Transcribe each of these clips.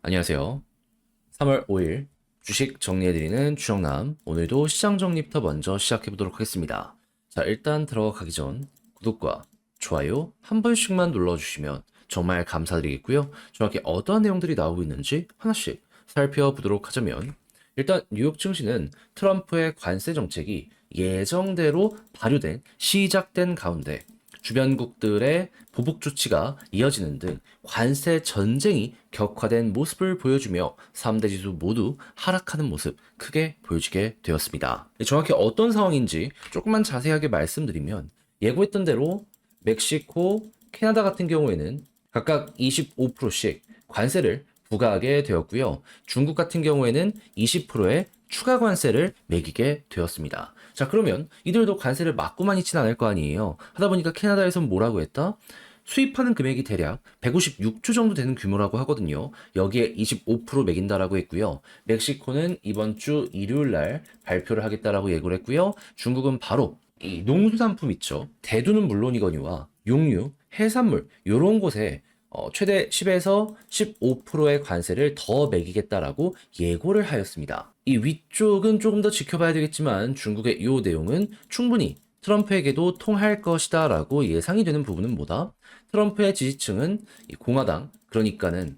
안녕하세요. 3월 5일 주식 정리해드리는 주정남. 오늘도 시장 정리부터 먼저 시작해보도록 하겠습니다. 자, 일단 들어가기 전 구독과 좋아요 한 번씩만 눌러주시면 정말 감사드리겠고요. 정확히 어떠한 내용들이 나오고 있는지 하나씩 살펴보도록 하자면, 일단 뉴욕 증시는 트럼프의 관세 정책이 예정대로 발효된 시작된 가운데 주변국들의 보복 조치가 이어지는 등 관세 전쟁이 격화된 모습을 보여주며 3대 지수 모두 하락하는 모습 크게 보여지게 되었습니다. 정확히 어떤 상황인지 조금만 자세하게 말씀드리면, 예고했던 대로 멕시코, 캐나다 같은 경우에는 각각 25%씩 관세를 부과하게 되었고요. 중국 같은 경우에는 20%의 추가 관세를 매기게 되었습니다. 자, 그러면 이들도 관세를 맞고만 있진 않을 거 아니에요. 하다 보니까 캐나다에선 뭐라고 했다? 수입하는 금액이 대략 156조 정도 되는 규모라고 하거든요. 여기에 25% 매긴다라고 했고요. 멕시코는 이번 주 일요일 날 발표를 하겠다라고 예고를 했고요. 중국은 바로 이 농수산품 있죠. 대두는 물론이거니와 육류, 해산물 요런 곳에 최대 10에서 15%의 관세를 더 매기겠다라고 예고를 하였습니다. 이 위쪽은 조금 더 지켜봐야 되겠지만, 중국의 이 내용은 충분히 트럼프에게도 통할 것이다 라고 예상이 되는 부분은 뭐다? 트럼프의 지지층은 이 공화당, 그러니까는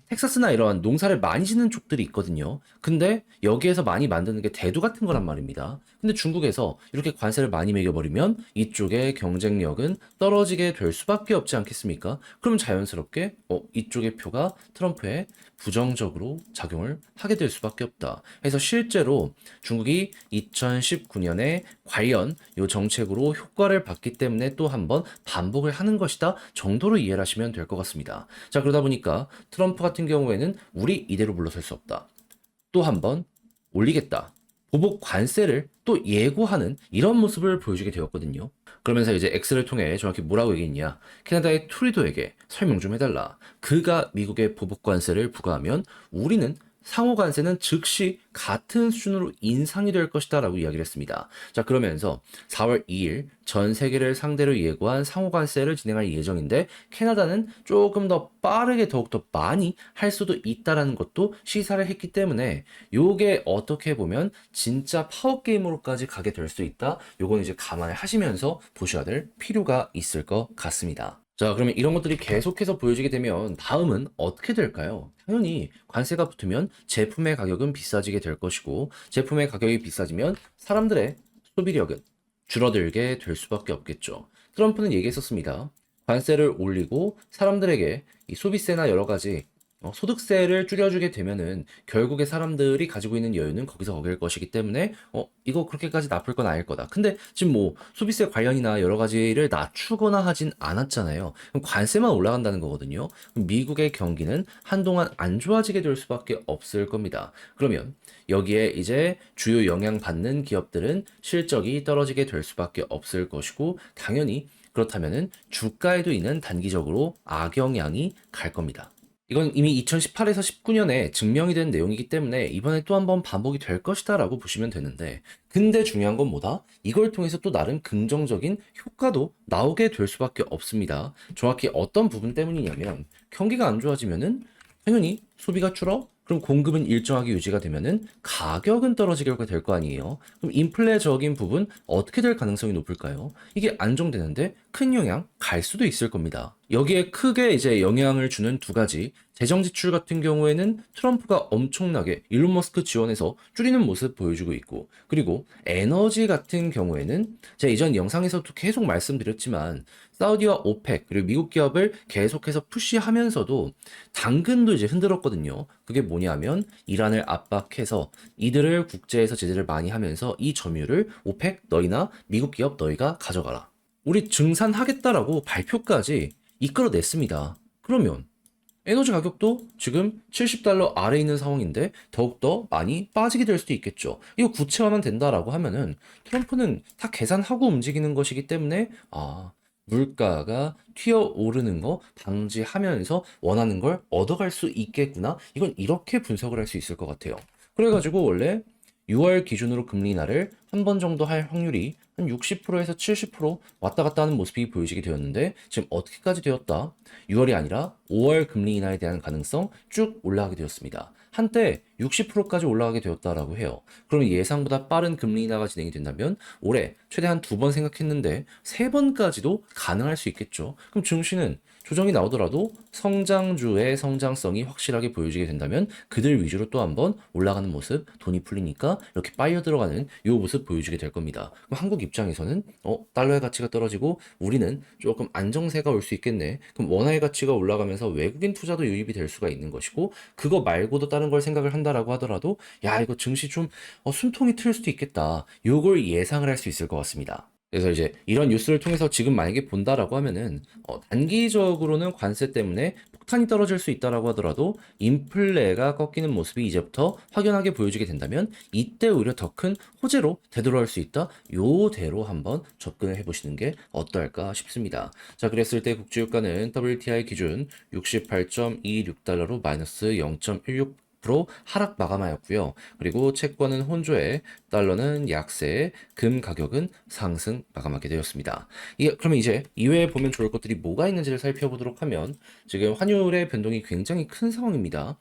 텍사스나 이런 농사를 많이 짓는 쪽들이 있거든요. 근데 여기에서 많이 만드는 게 대두 같은 거란 말입니다. 근데 중국에서 이렇게 관세를 많이 매겨버리면 이쪽의 경쟁력은 떨어지게 될 수밖에 없지 않겠습니까? 그럼 자연스럽게 이쪽의 표가 트럼프에 부정적으로 작용을 하게 될 수밖에 없다. 그래서 실제로 중국이 2019년에 관련 이 정책으로 효과를 봤기 때문에 또 한번 반복을 하는 것이다 정도로 이해를 하시면 될 것 같습니다. 자, 그러다 보니까 트럼프 같은 경우에는 우리 이대로 물러설 수 없다, 또 한번 올리겠다, 보복 관세를 또 예고하는 이런 모습을 보여주게 되었거든요. 그러면서 이제 X를 통해 정확히 뭐라고 얘기했냐? 캐나다의 트루도에게 설명 좀 해달라. 그가 미국의 보복 관세를 부과하면 우리는 상호 관세는 즉시 같은 수준으로 인상이 될 것이다 라고 이야기를 했습니다. 자, 그러면서 4월 2일 전 세계를 상대로 예고한 상호 관세를 진행할 예정인데, 캐나다는 조금 더 빠르게 더욱더 많이 할 수도 있다라는 것도 시사를 했기 때문에, 요게 어떻게 보면 진짜 파워게임으로까지 가게 될 수 있다. 요건 이제 감안을 하시면서 보셔야 될 필요가 있을 것 같습니다. 자, 그러면 이런 것들이 계속해서 보여지게 되면 다음은 어떻게 될까요? 당연히 관세가 붙으면 제품의 가격은 비싸지게 될 것이고, 제품의 가격이 비싸지면 사람들의 소비력은 줄어들게 될 수밖에 없겠죠. 트럼프는 얘기했었습니다. 관세를 올리고 사람들에게 이 소비세나 여러 가지 소득세를 줄여주게 되면은 결국에 사람들이 가지고 있는 여유는 거기서 거길 것이기 때문에 이거 그렇게까지 나쁠 건 아닐 거다. 근데 지금 뭐 소비세 관련이나 여러 가지를 낮추거나 하진 않았잖아요. 그럼 관세만 올라간다는 거거든요. 그럼 미국의 경기는 한동안 안 좋아지게 될 수밖에 없을 겁니다. 그러면 여기에 이제 주요 영향받는 기업들은 실적이 떨어지게 될 수밖에 없을 것이고, 당연히 그렇다면은 주가에도 있는 단기적으로 악영향이 갈 겁니다. 이건 이미 2018에서 19년에 증명이 된 내용이기 때문에 이번에 또 한 번 반복이 될 것이다 라고 보시면 되는데, 근데 중요한 건 뭐다? 이걸 통해서 또 나름 긍정적인 효과도 나오게 될 수밖에 없습니다. 정확히 어떤 부분 때문이냐면, 경기가 안 좋아지면은 당연히 소비가 줄어? 그럼 공급은 일정하게 유지가 되면은 가격은 떨어지게 될 거 아니에요. 그럼 인플레적인 부분 어떻게 될 가능성이 높을까요? 이게 안정되는데 큰 영향 갈 수도 있을 겁니다. 여기에 크게 이제 영향을 주는 두 가지, 재정 지출 같은 경우에는 트럼프가 엄청나게 일론 머스크 지원해서 줄이는 모습 보여주고 있고, 그리고 에너지 같은 경우에는 제가 이전 영상에서도 계속 말씀드렸지만 사우디와 오펙 그리고 미국 기업을 계속해서 푸시하면서도 당근도 이제 흔들었거든요. 그게 뭐냐면 이란을 압박해서 이들을 국제에서 제재를 많이 하면서 이 점유율을 오펙 너희나 미국 기업 너희가 가져가라, 우리 증산하겠다라고 발표까지 이끌어냈습니다. 그러면 에너지 가격도 지금 70달러 아래에 있는 상황인데 더욱더 많이 빠지게 될 수도 있겠죠. 이거 구체화만 된다라고 하면은 트럼프는 다 계산하고 움직이는 것이기 때문에 물가가 튀어오르는 거 방지하면서 원하는 걸 얻어갈 수 있겠구나. 이건 이렇게 분석을 할 수 있을 것 같아요. 그래가지고 원래 6월 기준으로 금리 인하를 한 번 정도 할 확률이 한 60%에서 70% 왔다 갔다 하는 모습이 보여지게 되었는데 지금 어떻게까지 되었다? 6월이 아니라 5월 금리 인하에 대한 가능성 쭉 올라가게 되었습니다. 한때 60%까지 올라가게 되었다라고 해요. 그러면 예상보다 빠른 금리 인하가 진행이 된다면 올해 최대한 2번 생각했는데 3번까지도 가능할 수 있겠죠. 그럼 증시는 조정이 나오더라도 성장주의 성장성이 확실하게 보여지게 된다면 그들 위주로 또 한번 올라가는 모습, 돈이 풀리니까 이렇게 빠져 들어가는 이 모습 보여주게 될 겁니다. 그럼 한국 입장에서는 달러의 가치가 떨어지고 우리는 조금 안정세가 올 수 있겠네. 그럼 원화의 가치가 올라가면서 외국인 투자도 유입이 될 수가 있는 것이고 그거 말고도 다른 걸 생각을 한다라고 하더라도 야 이거 증시 좀 숨통이 트일 수도 있겠다. 요걸 예상을 할 수 있을 것 같습니다. 그래서 이제 이런 뉴스를 통해서 지금 만약에 본다라고 하면은 단기적으로는 관세 때문에 폭탄이 떨어질 수 있다라고 하더라도 인플레가 꺾이는 모습이 이제부터 확연하게 보여지게 된다면 이때 오히려 더 큰 호재로 되돌아올 수 있다. 요대로 한번 접근을 해보시는 게 어떨까 싶습니다. 자, 그랬을 때 국제유가는 WTI 기준 68.26달러로 마이너스 0.16% 하락 마감하였고요. 그리고 채권은 혼조에 달러는 약세, 금 가격은 상승 마감하게 되었습니다. 그러면 이제 이외에 보면 좋을 것들이 뭐가 있는지를 살펴보도록 하면 지금 환율의 변동이 굉장히 큰 상황입니다.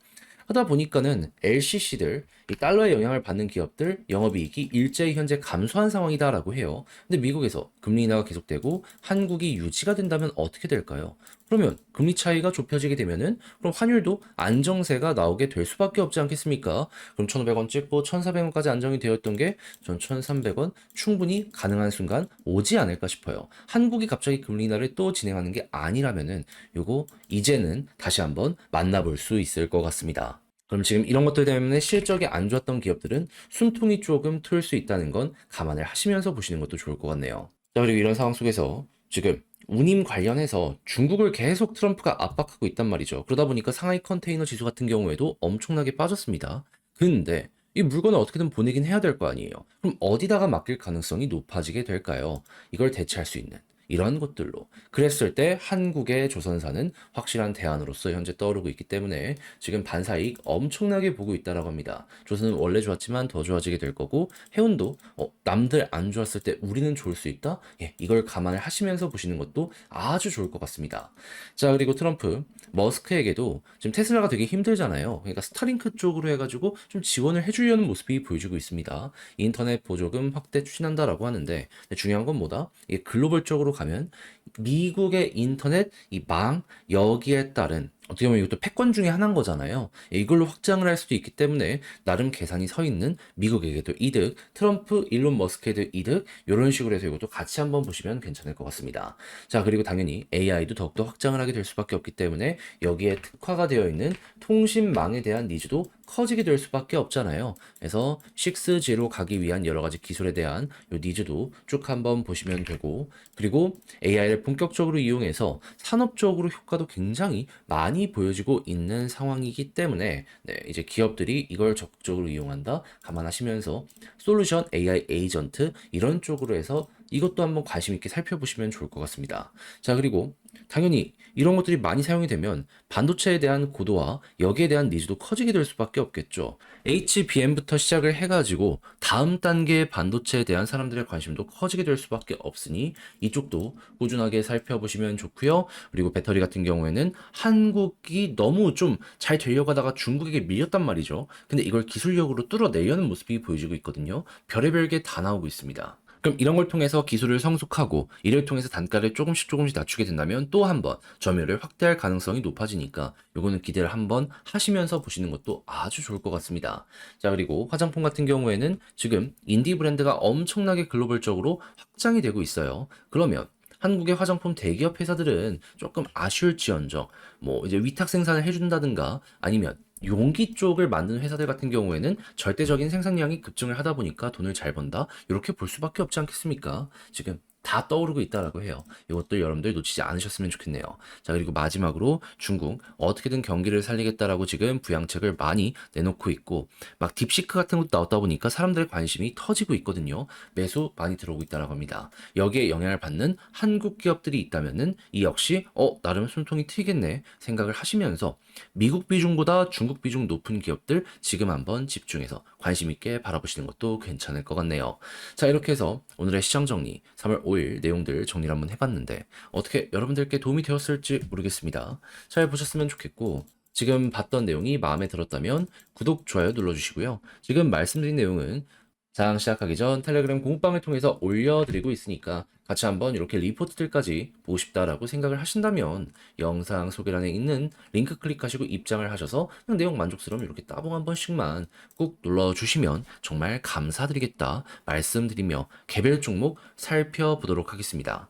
하다 보니까는 LCC들, 이 달러의 영향을 받는 기업들 영업이익이 일제히 현재 감소한 상황이다라고 해요. 근데 미국에서 금리 인하가 계속되고 한국이 유지가 된다면 어떻게 될까요? 그러면 금리 차이가 좁혀지게 되면은 그럼 환율도 안정세가 나오게 될 수밖에 없지 않겠습니까? 그럼 1,500원 찍고 1,400원까지 안정이 되었던 게 전 1,300원 충분히 가능한 순간 오지 않을까 싶어요. 한국이 갑자기 금리 인하를 또 진행하는 게 아니라면은 요거 이제는 다시 한번 만나볼 수 있을 것 같습니다. 그럼 지금 이런 것들 때문에 실적이 안 좋았던 기업들은 숨통이 조금 트일 수 있다는 건 감안을 하시면서 보시는 것도 좋을 것 같네요. 자, 그리고 이런 상황 속에서 지금 운임 관련해서 중국을 계속 트럼프가 압박하고 있단 말이죠. 그러다 보니까 상하이 컨테이너 지수 같은 경우에도 엄청나게 빠졌습니다. 근데 이 물건을 어떻게든 보내긴 해야 될 거 아니에요. 그럼 어디다가 맡길 가능성이 높아지게 될까요? 이걸 대체할 수 있는 이런 것들로. 그랬을 때 한국의 조선사는 확실한 대안으로서 현재 떠오르고 있기 때문에 지금 반사이익 엄청나게 보고 있다라고 합니다. 조선은 원래 좋았지만 더 좋아지게 될 거고 해운도 남들 안 좋았을 때 우리는 좋을 수 있다? 예, 이걸 감안을 하시면서 보시는 것도 아주 좋을 것 같습니다. 자, 그리고 트럼프, 머스크에게도 지금 테슬라가 되게 힘들잖아요. 그러니까 스타링크 쪽으로 해가지고 좀 지원을 해주려는 모습이 보여지고 있습니다. 인터넷 보조금 확대 추진한다라고 하는데 중요한 건 뭐다? 이게 글로벌적으로 가면 미국의 인터넷 이 망 여기에 따른 어떻게 보면 이것도 패권 중에 하나인 거잖아요. 이걸로 확장을 할 수도 있기 때문에 나름 계산이 서 있는 미국에게도 이득, 트럼프, 일론 머스크에도 이득 이런 식으로 해서 이것도 같이 한번 보시면 괜찮을 것 같습니다. 자, 그리고 당연히 AI도 더욱더 확장을 하게 될 수밖에 없기 때문에 여기에 특화가 되어 있는 통신망에 대한 니즈도 커지게 될 수밖에 없잖아요. 그래서 6G로 가기 위한 여러 가지 기술에 대한 요 니즈도 쭉 한번 보시면 되고 그리고 AI를 본격적으로 이용해서 산업적으로 효과도 굉장히 많이 보여지고 있는 상황이기 때문에 이제 기업들이 이걸 적극적으로 이용한다 감안하시면서 솔루션 AI 에이전트 이런 쪽으로 해서 이것도 한번 관심 있게 살펴보시면 좋을 것 같습니다. 자, 그리고 당연히 이런 것들이 많이 사용이 되면 반도체에 대한 고도화, 여기에 대한 니즈도 커지게 될 수밖에 없겠죠. HBM부터 시작을 해가지고 다음 단계의 반도체에 대한 사람들의 관심도 커지게 될 수밖에 없으니 이쪽도 꾸준하게 살펴보시면 좋고요. 그리고 배터리 같은 경우에는 한국이 너무 좀 잘 되려고 하다가 중국에게 밀렸단 말이죠. 근데 이걸 기술력으로 뚫어내려는 모습이 보여지고 있거든요. 별의별 게 다 나오고 있습니다. 그럼 이런 걸 통해서 기술을 성숙하고 이를 통해서 단가를 조금씩 낮추게 된다면 또 한 번 점유율을 확대할 가능성이 높아지니까 요거는 기대를 한번 하시면서 보시는 것도 아주 좋을 것 같습니다. 자, 그리고 화장품 같은 경우에는 지금 인디 브랜드가 엄청나게 글로벌적으로 확장이 되고 있어요. 그러면 한국의 화장품 대기업 회사들은 조금 아쉬울지언정 뭐 이제 위탁 생산을 해준다든가 아니면 용기 쪽을 만드는 회사들 같은 경우에는 절대적인 생산량이 급증을 하다 보니까 돈을 잘 번다 이렇게 볼 수밖에 없지 않겠습니까? 지금 다 떠오르고 있다라고 해요. 이것도 여러분들 놓치지 않으셨으면 좋겠네요. 자, 그리고 마지막으로 중국 어떻게든 경기를 살리겠다라고 지금 부양책을 많이 내놓고 있고 막 딥시크 같은 것도 나왔다 보니까 사람들의 관심이 터지고 있거든요. 매수 많이 들어오고 있다라고 합니다. 여기에 영향을 받는 한국 기업들이 있다면은 이 역시 나름 숨통이 트이겠네 생각을 하시면서 미국 비중보다 중국 비중 높은 기업들 지금 한번 집중해서 관심 있게 바라보시는 것도 괜찮을 것 같네요. 자, 이렇게 해서 오늘의 시장 정리 3월 5일 내용들 정리를 한번 해봤는데 어떻게 여러분들께 도움이 되었을지 모르겠습니다. 잘 보셨으면 좋겠고 지금 봤던 내용이 마음에 들었다면 구독, 좋아요 눌러주시고요. 지금 말씀드린 내용은 장 시작하기 전 텔레그램 공방을 통해서 올려드리고 있으니까 같이 한번 이렇게 리포트들까지 보고 싶다라고 생각을 하신다면 영상 소개란에 있는 링크 클릭하시고 입장을 하셔서 그냥 내용 만족스러우면 이렇게 따봉 한 번씩만 꾹 눌러주시면 정말 감사드리겠다 말씀드리며 개별 종목 살펴보도록 하겠습니다.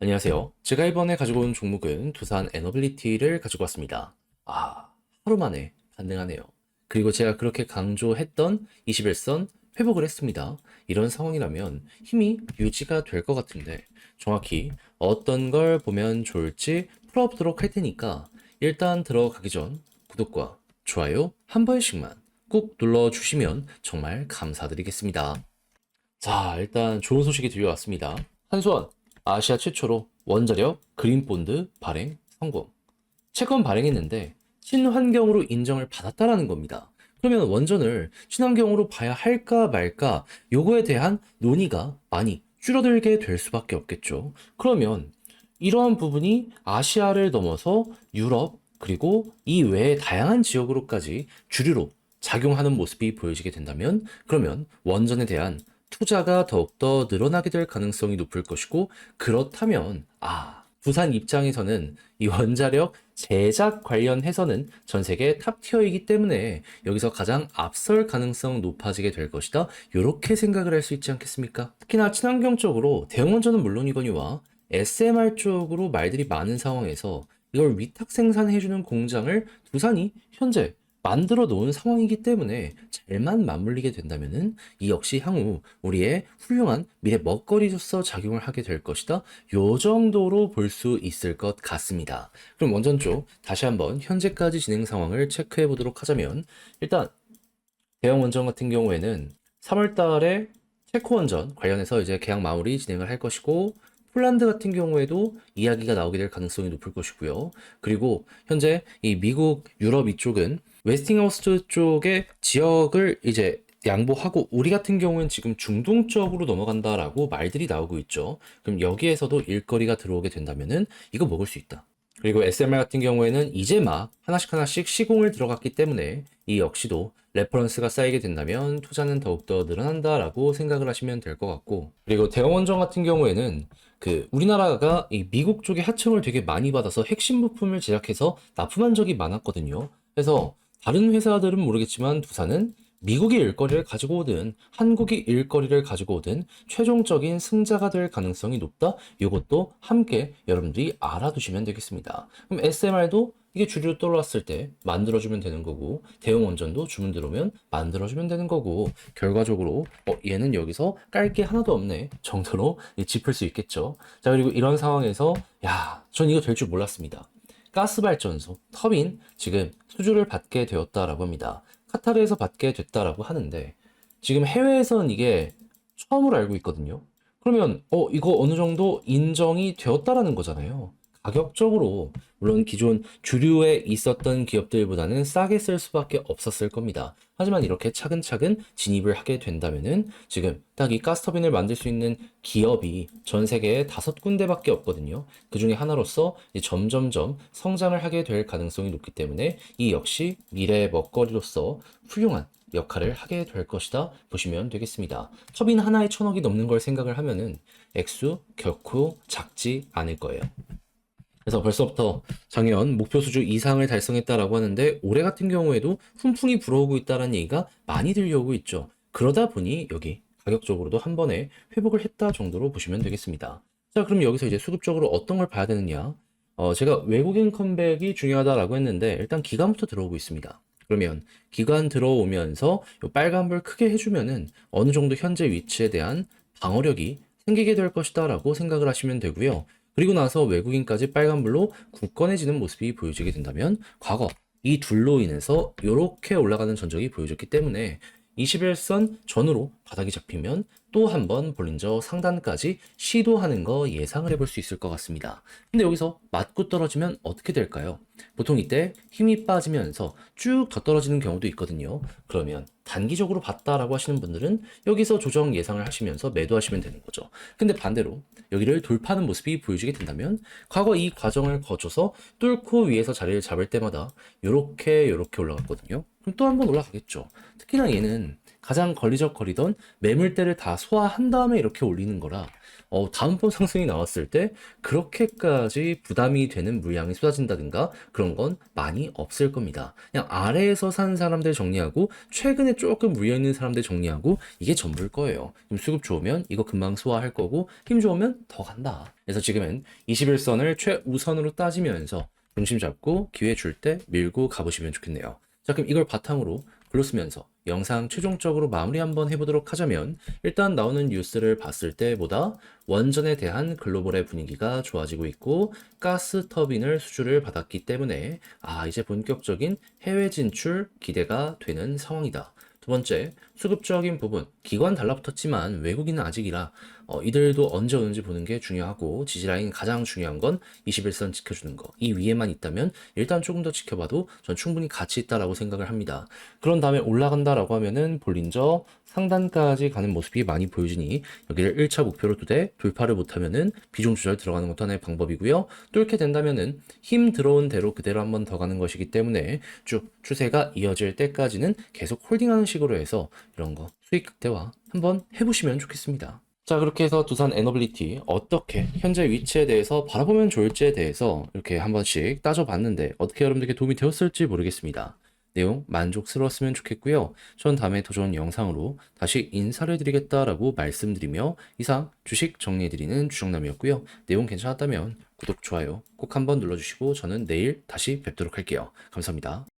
안녕하세요. 제가 이번에 가지고 온 종목은 두산 에너빌리티를 가지고 왔습니다. 하루 만에 반등하네요. 그리고 제가 그렇게 강조했던 21선 회복을 했습니다. 이런 상황이라면 힘이 유지가 될 것 같은데 정확히 어떤 걸 보면 좋을지 풀어보도록 할 테니까 일단 들어가기 전 구독과 좋아요 한 번씩만 꾹 눌러주시면 정말 감사드리겠습니다. 자, 일단 좋은 소식이 들려왔습니다. 한수원 아시아 최초로 원자력 그린본드 발행 성공. 채권 발행했는데 친환경으로 인정을 받았다라는 겁니다. 그러면 원전을 친환경으로 봐야 할까 말까 요거에 대한 논의가 많이 줄어들게 될 수밖에 없겠죠. 그러면 이러한 부분이 아시아를 넘어서 유럽 그리고 이 외의 다양한 지역으로까지 주류로 작용하는 모습이 보여지게 된다면 그러면 원전에 대한 투자가 더욱더 늘어나게 될 가능성이 높을 것이고 그렇다면 두산 입장에서는 이 원자력 제작 관련해서는 전 세계 탑티어이기 때문에 여기서 가장 앞설 가능성 높아지게 될 것이다. 이렇게 생각을 할 수 있지 않겠습니까? 특히나 친환경 쪽으로 대형원전은 물론이거니와 SMR 쪽으로 말들이 많은 상황에서 이걸 위탁 생산해주는 공장을 두산이 현재 만들어 놓은 상황이기 때문에 잘만 맞물리게 된다면은 이 역시 향후 우리의 훌륭한 미래 먹거리로서 작용을 하게 될 것이다. 요 정도로 볼 수 있을 것 같습니다. 그럼 원전 쪽 다시 한번 현재까지 진행 상황을 체크해 보도록 하자면 일단 대형 원전 같은 경우에는 3월 달에 체코 원전 관련해서 이제 계약 마무리 진행을 할 것이고 폴란드 같은 경우에도 이야기가 나오게 될 가능성이 높을 것이고요. 그리고 현재 이 미국, 유럽 이쪽은 웨스팅하우스 쪽의 지역을 이제 양보하고 우리 같은 경우는 지금 중동 쪽으로 넘어간다라고 말들이 나오고 있죠. 그럼 여기에서도 일거리가 들어오게 된다면은 이거 먹을 수 있다. 그리고 SMR 같은 경우에는 이제 막 하나씩 시공을 들어갔기 때문에 이 역시도 레퍼런스가 쌓이게 된다면 투자는 더욱더 늘어난다라고 생각을 하시면 될 것 같고 그리고 대형원전 같은 경우에는 우리나라가 이 미국 쪽에 하청을 되게 많이 받아서 핵심 부품을 제작해서 납품한 적이 많았거든요. 그래서 다른 회사들은 모르겠지만 두산은 미국이 일거리를 가지고 오든 한국이 일거리를 가지고 오든 최종적인 승자가 될 가능성이 높다. 이것도 함께 여러분들이 알아두시면 되겠습니다. 그럼 SMR도 이게 주류로 떠올랐을 때 만들어주면 되는 거고 대형 원전도 주문 들어오면 만들어주면 되는 거고 결과적으로 얘는 여기서 깔 게 하나도 없네 정도로 짚을 수 있겠죠. 자, 그리고 이런 상황에서 전 이거 될 줄 몰랐습니다. 가스발전소, 터빈 지금 수주를 받게 되었다라고 합니다. 카타르에서 받게 됐다라고 하는데 지금 해외에서는 이게 처음으로 알고 있거든요. 그러면 이거 어느 정도 인정이 되었다라는 거잖아요. 가격적으로 물론 기존 주류에 있었던 기업들보다는 싸게 쓸 수밖에 없었을 겁니다. 하지만 이렇게 차근차근 진입을 하게 된다면은 지금 딱 이 가스터빈을 만들 수 있는 기업이 전 세계에 5군데밖에 없거든요. 그 중에 하나로서 점점점 성장을 하게 될 가능성이 높기 때문에 이 역시 미래의 먹거리로서 훌륭한 역할을 하게 될 것이다 보시면 되겠습니다. 터빈 하나에 1,000억이 넘는 걸 생각을 하면은 액수 결코 작지 않을 거예요. 그래서 벌써부터 작년 목표 수주 이상을 달성했다라고 하는데 올해 같은 경우에도 훈풍이 불어오고 있다는 얘기가 많이 들려오고 있죠. 그러다 보니 여기 가격적으로도 한 번에 회복을 했다 정도로 보시면 되겠습니다. 자, 그럼 여기서 이제 수급적으로 어떤 걸 봐야 되느냐? 제가 외국인 컴백이 중요하다라고 했는데 일단 기관부터 들어오고 있습니다. 그러면 기관 들어오면서 요 빨간불 크게 해주면은 어느 정도 현재 위치에 대한 방어력이 생기게 될 것이다 라고 생각을 하시면 되고요. 그리고 나서 외국인까지 빨간불로 굳건해지는 모습이 보여지게 된다면 과거 이 둘로 인해서 이렇게 올라가는 전적이 보여졌기 때문에 21선 전후로 바닥이 잡히면 또 한 번 볼린저 상단까지 시도하는 거 예상을 해볼 수 있을 것 같습니다. 근데 여기서 맞고 떨어지면 어떻게 될까요? 보통 이때 힘이 빠지면서 쭉 더 떨어지는 경우도 있거든요. 그러면 단기적으로 봤다라고 하시는 분들은 여기서 조정 예상을 하시면서 매도하시면 되는 거죠. 근데 반대로 여기를 돌파하는 모습이 보여지게 된다면 과거 이 과정을 거쳐서 뚫고 위에서 자리를 잡을 때마다 요렇게 올라갔거든요. 그럼 또 한 번 올라가겠죠. 특히나 얘는 가장 걸리적거리던 매물대를 다 소화한 다음에 이렇게 올리는 거라 다음번 상승이 나왔을 때 그렇게까지 부담이 되는 물량이 쏟아진다든가 그런 건 많이 없을 겁니다. 그냥 아래에서 산 사람들 정리하고 최근에 조금 물려있는 사람들 정리하고 이게 전부일 거예요. 좀 수급 좋으면 이거 금방 소화할 거고 힘 좋으면 더 간다. 그래서 지금은 21선을 최우선으로 따지면서 중심 잡고 기회 줄 때 밀고 가보시면 좋겠네요. 자, 그럼 이걸 바탕으로 글로 쓰면서 영상 최종적으로 마무리 한번 해보도록 하자면 일단 나오는 뉴스를 봤을 때보다 원전에 대한 글로벌의 분위기가 좋아지고 있고 가스 터빈을 수주를 받았기 때문에 이제 본격적인 해외 진출 기대가 되는 상황이다. 두 번째, 수급적인 부분, 기관 달라붙었지만 외국인은 아직이라 이들도 언제 오는지 보는 게 중요하고 지지라인 가장 중요한 건 21선 지켜주는 거. 이 위에만 있다면 일단 조금 더 지켜봐도 전 충분히 가치 있다라고 생각을 합니다. 그런 다음에 올라간다라고 하면은 볼린저 상단까지 가는 모습이 많이 보여지니 여기를 1차 목표로 두되 돌파를 못하면은 비중 조절 들어가는 것도 하나의 방법이고요. 뚫게 된다면은 힘 들어온 대로 그대로 한번 더 가는 것이기 때문에 쭉 추세가 이어질 때까지는 계속 홀딩하는 식으로 해서 이런 거 수익 극대화 한번 해보시면 좋겠습니다. 자, 그렇게 해서 두산 에너빌리티 어떻게 현재 위치에 대해서 바라보면 좋을지에 대해서 이렇게 한 번씩 따져봤는데 어떻게 여러분들께 도움이 되었을지 모르겠습니다. 내용 만족스러웠으면 좋겠고요. 전 다음에 더 좋은 영상으로 다시 인사를 드리겠다라고 말씀드리며 이상 주식 정리해드리는 주정남이었고요. 내용 괜찮았다면 구독, 좋아요 꼭 한번 눌러주시고 저는 내일 다시 뵙도록 할게요. 감사합니다.